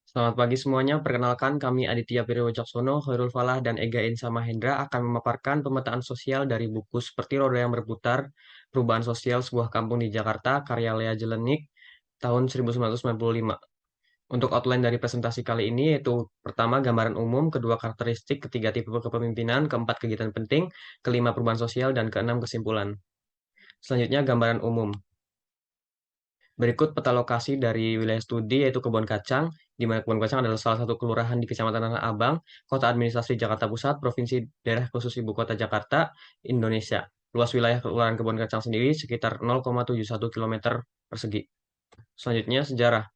Selamat pagi semuanya, perkenalkan kami Aditya Pirwicaksono, Khairul Falah, dan Ega Insa Mahendra akan memaparkan pemetaan sosial dari buku Seperti Roda yang Berputar, Perubahan Sosial Sebuah Kampung di Jakarta, karya Lea Jelenik, tahun 1995. Untuk outline dari presentasi kali ini yaitu pertama gambaran umum, kedua karakteristik, ketiga tipe kepemimpinan, keempat kegiatan penting, kelima perubahan sosial, dan keenam kesimpulan. Selanjutnya gambaran umum. Berikut peta lokasi dari wilayah studi yaitu Kebon Kacang, di mana Kebon Kacang adalah salah satu kelurahan di Kecamatan Tanah Abang, Kota Administrasi Jakarta Pusat, Provinsi Daerah Khusus Ibu Kota Jakarta, Indonesia. Luas wilayah Kelurahan Kebon Kacang sendiri sekitar 0,71 km persegi. Selanjutnya sejarah.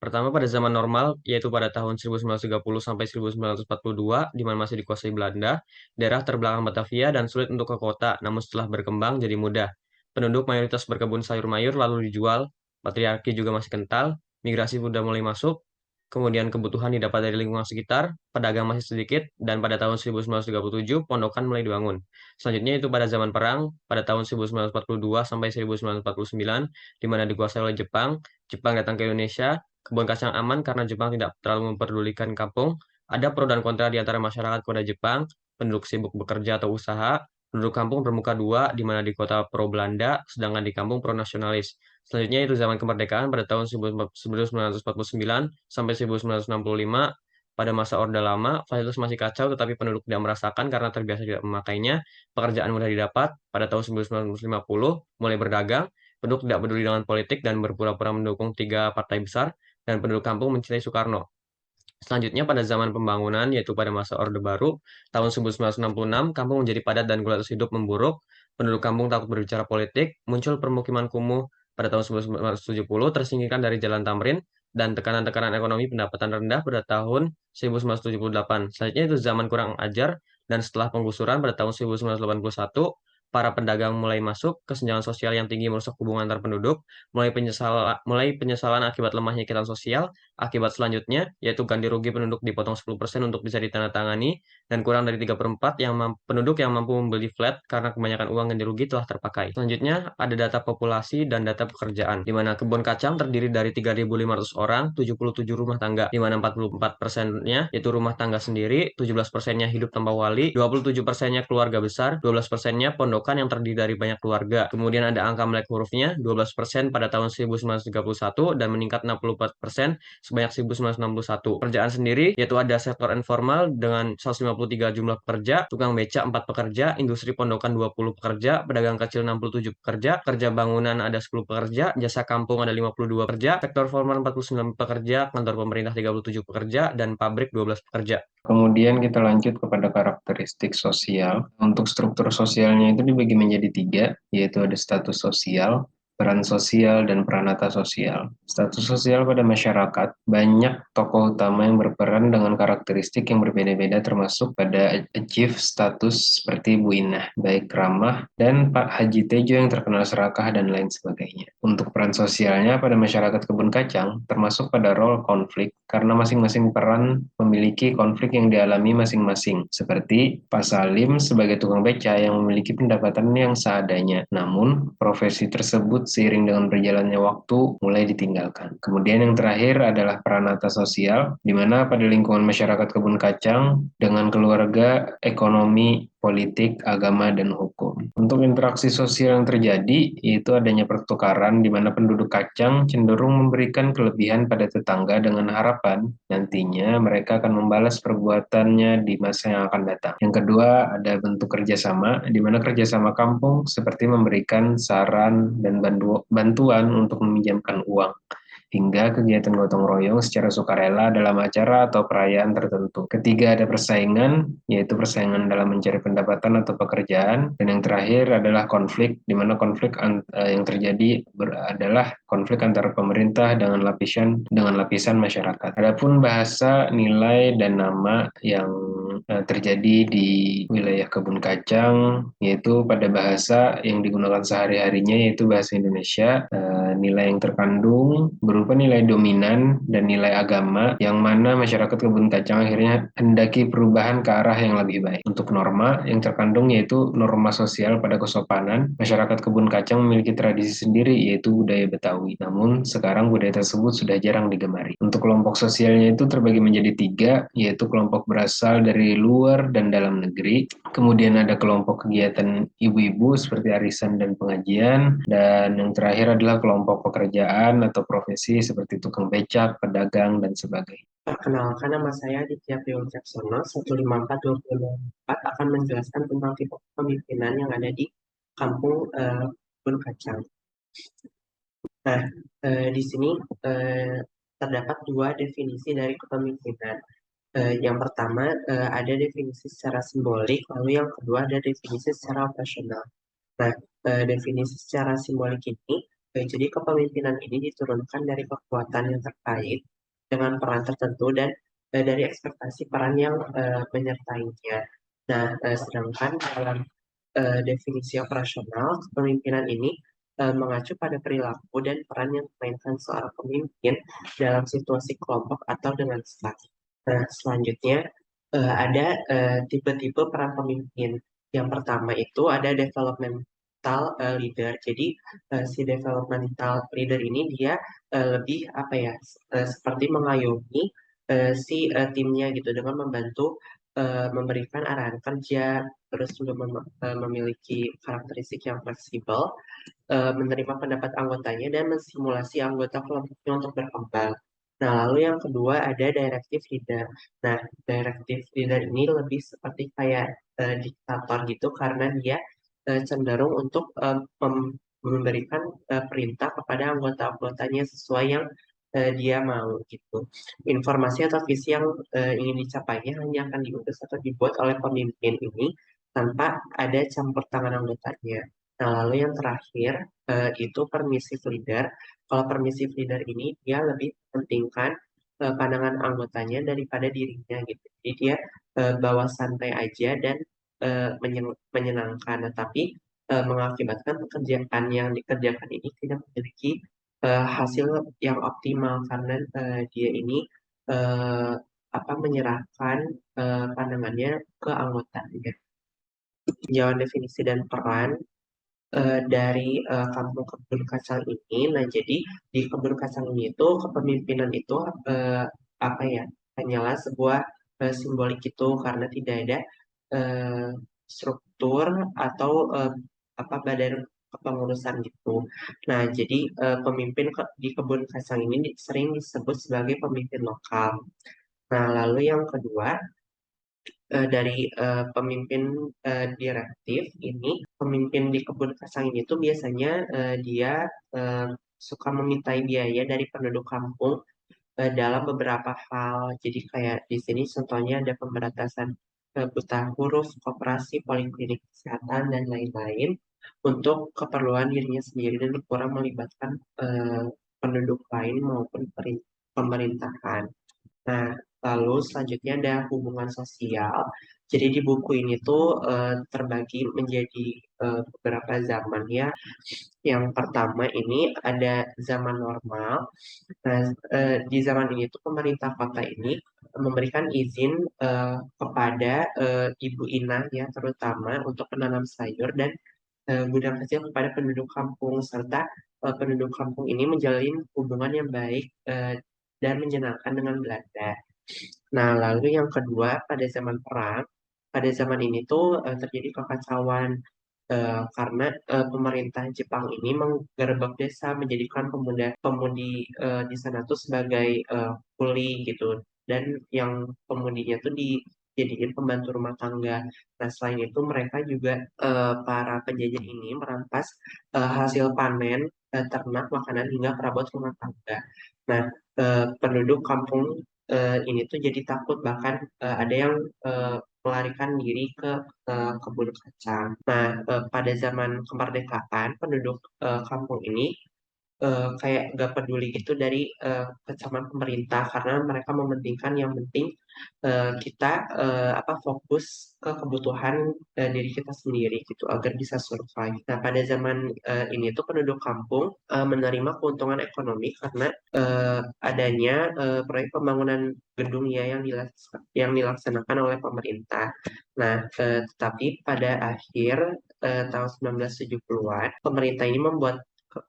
Pertama pada zaman normal, yaitu pada tahun 1930 sampai 1942, di mana masih dikuasai Belanda, daerah terbelakang Batavia dan sulit untuk ke kota, namun setelah berkembang jadi mudah. Penduduk mayoritas berkebun sayur mayur lalu dijual, patriarki juga masih kental, migrasi sudah mulai masuk, kemudian kebutuhan didapat dari lingkungan sekitar, pedagang masih sedikit, dan pada tahun 1937 pondokan mulai dibangun. Selanjutnya itu pada zaman perang, pada tahun 1942 sampai 1949, di mana dikuasai oleh Jepang, Jepang datang ke Indonesia, kebun kacang aman karena Jepang tidak terlalu memperdulikan kampung. Ada pro dan kontra di antara masyarakat kepada Jepang, penduduk sibuk bekerja atau usaha, penduduk kampung bermuka dua, di mana di kota pro Belanda, sedangkan di kampung pro nasionalis. Selanjutnya itu zaman kemerdekaan pada tahun 1949 sampai 1965. Pada masa Orde Lama, fasilitas masih kacau tetapi penduduk tidak merasakan karena terbiasa tidak memakainya. Pekerjaan mudah didapat. Pada tahun 1950, mulai berdagang. Penduduk tidak peduli dengan politik dan berpura-pura mendukung tiga partai besar, dan penduduk kampung mencintai Soekarno. Selanjutnya pada zaman pembangunan, yaitu pada masa Orde Baru, tahun 1966, kampung menjadi padat dan kualitas hidup memburuk. Penduduk kampung takut berbicara politik, muncul permukiman kumuh pada tahun 1970, tersingkirkan dari Jalan Tamrin, dan tekanan-tekanan ekonomi pendapatan rendah pada tahun 1978. Selanjutnya itu zaman kurang ajar, dan setelah penggusuran pada tahun 1981, para pedagang mulai masuk, kesenjangan sosial yang tinggi merusak hubungan antar penduduk, mulai penyesalan akibat lemahnya ikatan sosial. Akibat selanjutnya, yaitu ganti rugi penduduk dipotong 10% untuk bisa ditandatangani, dan kurang dari 3/4 penduduk yang mampu membeli flat karena kebanyakan uang ganti rugi telah terpakai. Selanjutnya, ada data populasi dan data pekerjaan, di mana kebun kacang terdiri dari 3.500 orang, 77 rumah tangga, di mana 44%-nya yaitu rumah tangga sendiri, 17%-nya hidup tanpa wali, 27%-nya keluarga besar, 12%-nya pondokan yang terdiri dari banyak keluarga. Kemudian ada angka melek hurufnya, 12% pada tahun 1931 dan meningkat 64% sebanyak 1961. Pekerjaan sendiri yaitu ada sektor informal dengan 153 jumlah pekerja, tukang beca 4 pekerja, industri pondokan 20 pekerja, pedagang kecil 67 pekerja, kerja bangunan ada 10 pekerja, jasa kampung ada 52 pekerja, sektor formal 49 pekerja, kantor pemerintah 37 pekerja, dan pabrik 12 pekerja. Kemudian kita lanjut kepada karakteristik sosial. Untuk struktur sosialnya itu dibagi menjadi tiga, yaitu ada status sosial, peran sosial, dan peranata sosial. Status sosial pada masyarakat, banyak tokoh utama yang berperan dengan karakteristik yang berbeda-beda termasuk pada achieve status seperti Bu Inah, baik Ramah, dan Pak Haji Tejo yang terkenal serakah dan lain sebagainya. Untuk peran sosialnya pada masyarakat Kebun Kacang, termasuk pada role konflik, karena masing-masing peran memiliki konflik yang dialami masing-masing, seperti Pak Salim sebagai tukang beca yang memiliki pendapatan yang seadanya, namun profesi tersebut seiring dengan berjalannya waktu mulai ditinggalkan. Kemudian yang terakhir adalah peranata sosial, di mana pada lingkungan masyarakat Kebun Kacang dengan keluarga, ekonomi, politik, agama, dan hukum. Untuk interaksi sosial yang terjadi, yaitu adanya pertukaran di mana penduduk kacang cenderung memberikan kelebihan pada tetangga dengan harapan nantinya mereka akan membalas perbuatannya di masa yang akan datang. Yang kedua, ada bentuk kerjasama, di mana kerjasama kampung seperti memberikan saran dan bantuan untuk meminjamkan uang, hingga kegiatan gotong royong secara sukarela dalam acara atau perayaan tertentu. Ketiga, ada persaingan, yaitu persaingan dalam mencari pendapatan atau pekerjaan. Dan yang terakhir adalah konflik, di mana konflik yang terjadi adalah konflik antara pemerintah dengan lapisan masyarakat. Adapun bahasa, nilai, dan nama yang terjadi di wilayah Kebun Kacang, yaitu pada bahasa yang digunakan sehari-harinya yaitu bahasa Indonesia. Nilai yang terkandung berupa nilai dominan dan nilai agama yang mana masyarakat kebun kacang akhirnya hendaki perubahan ke arah yang lebih baik. Untuk norma yang terkandung yaitu norma sosial pada kesopanan, masyarakat kebun kacang memiliki tradisi sendiri yaitu budaya Betawi. Namun sekarang budaya tersebut sudah jarang digemari. Untuk kelompok sosialnya itu terbagi menjadi tiga, yaitu kelompok berasal dari luar dan dalam negeri. Kemudian ada kelompok kegiatan ibu-ibu seperti arisan dan pengajian. Dan yang terakhir adalah kelompok pekerjaan atau profesi seperti tukang becak, pedagang, dan sebagainya. Perkenalkan, nama saya Aditya Priyo Wicaksono, 154-2024 akan menjelaskan tentang tipe kepemimpinan yang ada di kampung Kebun Kacang. Nah, di sini eh, terdapat dua definisi dari kepemimpinan. Yang pertama ada definisi secara simbolik, lalu yang kedua ada definisi secara operasional. Nah, definisi secara simbolik ini, jadi kepemimpinan ini diturunkan dari kekuatan yang terkait dengan peran tertentu dan dari ekspektasi peran yang menyertainya. Nah, sedangkan dalam definisi operasional, kepemimpinan ini mengacu pada perilaku dan peran yang dimainkan seorang pemimpin dalam situasi kelompok atau dengan staff. Nah, selanjutnya ada tipe-tipe peran pemimpin. Yang pertama itu ada developmental leader. Jadi si developmental leader ini dia lebih apa ya seperti mengayomi si timnya gitu dengan membantu memberikan arahan kerja, terus juga memiliki karakteristik yang fleksibel, menerima pendapat anggotanya dan mensimulasi anggota kelompoknya untuk berkembang. Nah, lalu yang kedua ada directive leader. Nah, directive leader ini lebih seperti kayak diktator gitu karena dia cenderung untuk memberikan perintah kepada anggota-anggotanya sesuai yang dia mau gitu. Informasi atau visi yang ingin dicapainya hanya akan diurus atau dibuat oleh pemimpin ini tanpa ada campur tangan anggotanya. Nah, lalu yang terakhir itu permissive leader. Kalau permissive leader ini dia lebih pentingkan pandangan anggotanya daripada dirinya gitu. Jadi dia bawa santai aja dan menyenangkan, tetapi mengakibatkan pekerjaan yang dikerjakan ini tidak memiliki hasil yang optimal karena dia ini eh, apa menyerahkan pandangannya ke anggotanya. Jauh definisi dan peran dari kampung kebun kacang ini. Nah, jadi di kebun kacang ini itu kepemimpinan itu eh, apa ya hanyalah sebuah simbolik itu karena tidak ada eh, struktur atau apa badan kepengurusan gitu. Nah, jadi pemimpin di kebun kacang ini sering disebut sebagai pemimpin lokal. Nah, lalu yang kedua dari pemimpin direktif ini, pemimpin di kebun kacang ini tuh biasanya dia eh, suka memintai biaya dari penduduk kampung dalam beberapa hal. Jadi kayak di sini contohnya ada pemberantasan buta huruf, koperasi, poliklinik kesehatan dan lain-lain untuk keperluan dirinya sendiri dan kurang melibatkan penduduk lain maupun pemerintahan. Nah, lalu selanjutnya ada hubungan sosial. Jadi di buku ini tuh terbagi menjadi beberapa zaman ya. Yang pertama ini ada zaman normal. Nah, di zaman ini tuh pemerintah kota ini memberikan izin kepada Ibu Ina ya terutama untuk menanam sayur dan gudang kecil kepada penduduk kampung serta penduduk kampung ini menjalin hubungan yang baik dan menyenangkan dengan Belanda. Nah, lalu yang kedua, pada zaman perang, pada zaman ini tuh terjadi kekacauan karena pemerintah Jepang ini menggerebek desa, menjadikan pemudi di sana tuh sebagai kuli gitu, dan yang pemudinya tuh dijadiin pembantu rumah tangga. Nah, selain itu mereka juga para penjajah ini merampas hasil panen ternak, makanan hingga perabot rumah tangga. Nah, penduduk kampung ini tuh jadi takut bahkan ada yang melarikan diri ke kebun kacang. Nah, pada zaman kemerdekaan penduduk kampung ini kayak nggak peduli gitu dari kecaman pemerintah karena mereka mementingkan yang penting kita fokus ke kebutuhan diri kita sendiri gitu agar bisa survive. Nah, pada zaman ini tuh penduduk kampung menerima keuntungan ekonomi karena adanya proyek pembangunan gedung ya yang dilaksanakan oleh pemerintah. Nah, tetapi pada akhir tahun 1970-an, pemerintah ini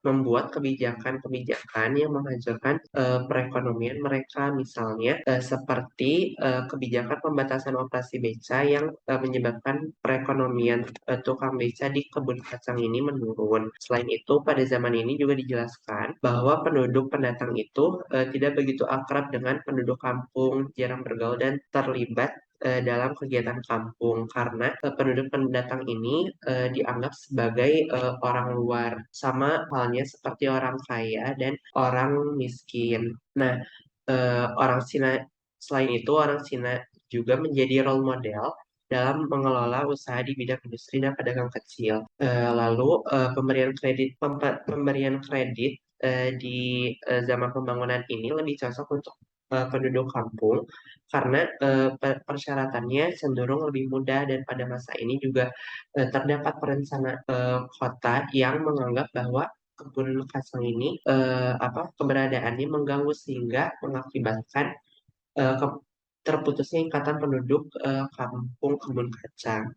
membuat kebijakan-kebijakan yang menghancurkan perekonomian mereka, misalnya seperti kebijakan pembatasan operasi beca yang menyebabkan perekonomian tukang beca di kebun kacang ini menurun. Selain itu, pada zaman ini juga dijelaskan bahwa penduduk pendatang itu tidak begitu akrab dengan penduduk kampung, jarang bergaul dan terlibat dalam kegiatan kampung karena penduduk pendatang ini dianggap sebagai orang luar, sama halnya seperti orang kaya dan orang miskin. Nah, orang Cina selain itu orang Cina juga menjadi role model dalam mengelola usaha di bidang industri dan pedagang kecil. Lalu pemberian kredit di zaman pembangunan ini lebih cocok untuk penduduk kampung karena persyaratannya cenderung lebih mudah dan pada masa ini juga terdapat perencana kota yang menganggap bahwa kebun kacang ini keberadaannya mengganggu sehingga mengakibatkan terputusnya ikatan penduduk kampung kebun kacang.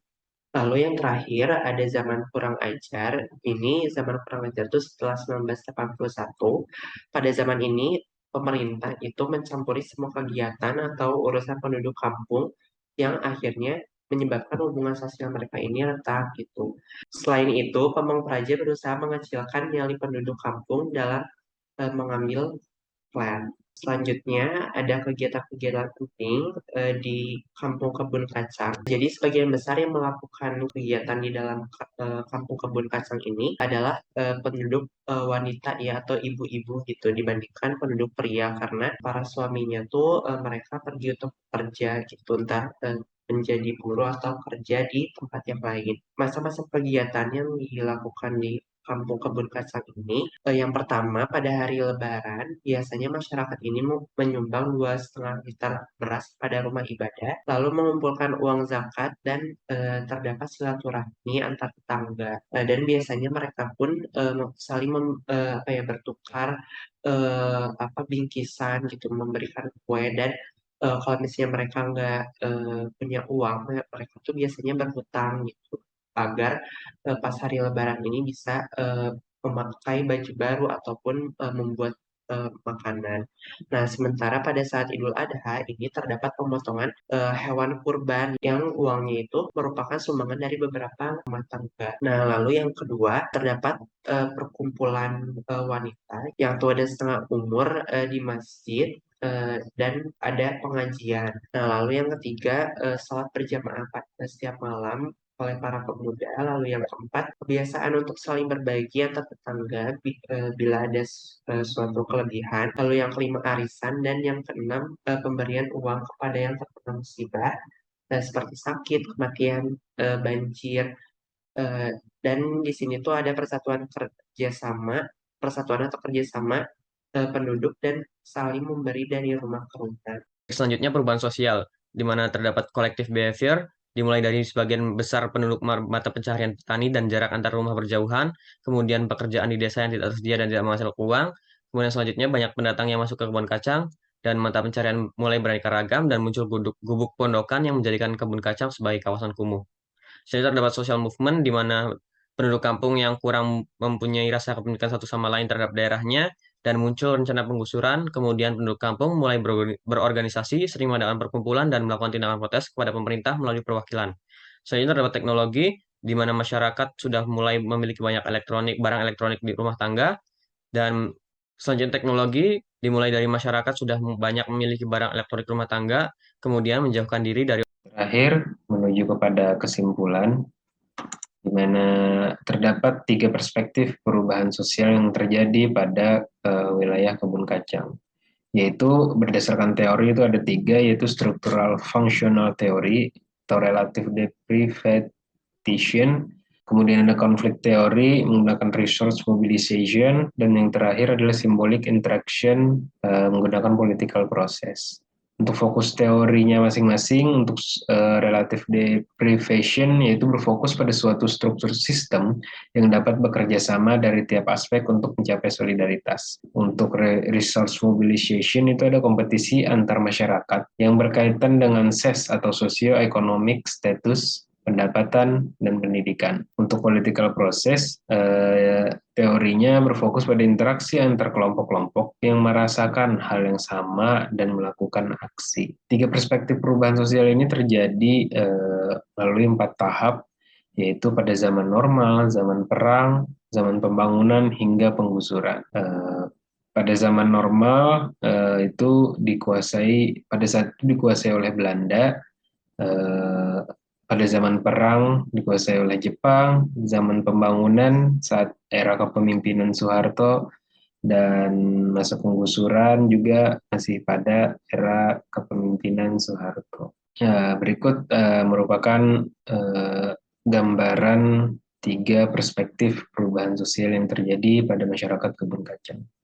Lalu yang terakhir ada zaman kurang ajar. Ini zaman kurang ajar itu setelah 1981. Pada zaman ini pemerintah itu mencampuri semua kegiatan atau urusan penduduk kampung yang akhirnya menyebabkan hubungan sosial mereka ini retak gitu. Selain itu, Pamong Praja berusaha mengecilkan nyali penduduk kampung dalam mengambil plan. Selanjutnya ada kegiatan-kegiatan penting di Kampung Kebun Kacang. Jadi sebagian besar yang melakukan kegiatan di dalam Kampung Kebun Kacang ini adalah penduduk wanita ya atau ibu-ibu gitu dibandingkan penduduk pria karena para suaminya tuh mereka pergi untuk kerja gitu entah menjadi buruh atau kerja di tempat yang lain. Masa-masa kegiatan yang dilakukan di Kampung Kebun Kacang ini, yang pertama pada hari Lebaran, biasanya masyarakat ini menyumbang 2,5 liter beras pada rumah ibadah, lalu mengumpulkan uang zakat dan terdapat silaturahmi antar tetangga. Dan biasanya mereka pun saling bertukar bingkisan gitu, memberikan kue dan kalau misalnya mereka nggak punya uang, mereka tuh biasanya berhutang gitu agar pas hari Lebaran ini bisa memakai baju baru ataupun membuat makanan. Nah, sementara pada saat Idul Adha ini terdapat pemotongan hewan kurban yang uangnya itu merupakan sumbangan dari beberapa rumah tangga. Nah, lalu yang kedua terdapat perkumpulan wanita yang tua dan setengah umur di masjid dan ada pengajian. Nah, lalu yang ketiga, sholat berjamaah pada setiap malam oleh para pemuda. Lalu yang keempat, kebiasaan untuk saling berbagi antar tetangga bila ada suatu kelebihan. Lalu yang kelima, arisan. Dan yang keenam, pemberian uang kepada yang terkena musibah, seperti sakit, kematian, banjir. Eh, dan di sini tuh ada persatuan atau kerjasama penduduk dan saling memberi dari rumah ke rumah. Selanjutnya perubahan sosial, di mana terdapat collective behavior, dimulai dari sebagian besar penduduk mata pencaharian petani dan jarak antar rumah berjauhan, kemudian pekerjaan di desa yang tidak tersedia dan tidak menghasilkan uang, kemudian selanjutnya banyak pendatang yang masuk ke kebun kacang, dan mata pencarian mulai beraneka ragam dan muncul gubuk pondokan yang menjadikan kebun kacang sebagai kawasan kumuh. Selanjutnya terdapat social movement di mana penduduk kampung yang kurang mempunyai rasa kepemilikan satu sama lain terhadap daerahnya dan muncul rencana penggusuran. Kemudian penduduk kampung mulai berorganisasi, sering mengadakan perkumpulan dan melakukan tindakan protes kepada pemerintah melalui perwakilan. Selanjutnya terdapat teknologi di mana masyarakat sudah mulai memiliki banyak barang elektronik di rumah tangga dan selanjutnya teknologi dimulai dari masyarakat sudah banyak memiliki barang elektronik rumah tangga, kemudian menjauhkan diri dari Terakhir, menuju kepada kesimpulan, di mana terdapat tiga perspektif perubahan sosial yang terjadi pada wilayah kebun kacang. Yaitu berdasarkan teori itu ada tiga, yaitu structural functional theory atau relative deprivation, Kemudian ada konflik teori menggunakan resource mobilization, dan yang terakhir adalah symbolic interaction menggunakan political process. Untuk fokus teorinya masing-masing, untuk relative deprivation yaitu berfokus pada suatu struktur sistem yang dapat bekerja sama dari tiap aspek untuk mencapai solidaritas. Untuk resource mobilization itu ada kompetisi antar masyarakat yang berkaitan dengan SES atau socio-economic status, pendapatan, dan pendidikan. Untuk political process, teorinya berfokus pada interaksi antar kelompok-kelompok yang merasakan hal yang sama dan melakukan aksi. 3 perspektif perubahan sosial ini terjadi melalui 4 tahap, yaitu pada zaman normal, zaman perang, zaman pembangunan, hingga penggusuran. Pada zaman normal pada saat itu dikuasai oleh Belanda. Pada zaman perang dikuasai oleh Jepang, zaman pembangunan saat era kepemimpinan Soeharto, dan masa penggusuran juga masih pada era kepemimpinan Soeharto. Berikut merupakan gambaran 3 perspektif perubahan sosial yang terjadi pada masyarakat Kebun Kacang.